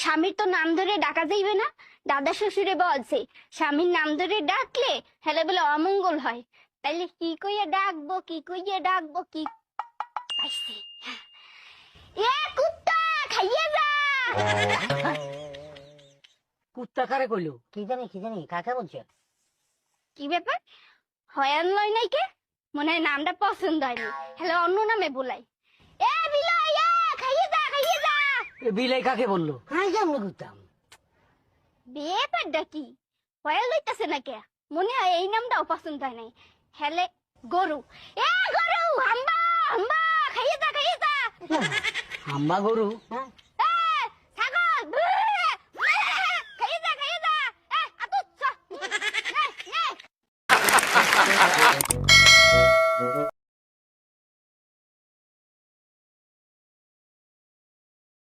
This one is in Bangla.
স্বামীর তো নাম ধরে ডাকা যাইবে না। দাদা শ্বশুরে বলছে স্বামীর নাম ধরে ডাকলে হেলে বলে অমঙ্গল হয়। তাইলে কি কইয়া ডাকবো, কি কইয়া ডাকবো, কি পাইছি। এ কুত্তা খাইয়ে যা। কুত্তা কারে কইলো? কি জানি কাকে বলছে? কি ব্যাপার, হয়ান লয় নাই কে? মনে হয় নামটা পছন্দ হয়নি, হেলে অন্য নামে বলাই। এ বিলাই, খাইয়ে যা, খাইয়ে যা। বিলাই কাকে বললো? হ্যাঁ কেমন কুত্তাম। ব্যাপারটা কি, হয়াল লইতাছে না কে? মনে হয় এই নামটাও পছন্দ হয় নাই। হেলে গরু। এ গরু, হাম্বা হাম্বা, খাইয়ে যা, খাইয়ে যা। হাম্বা গরু?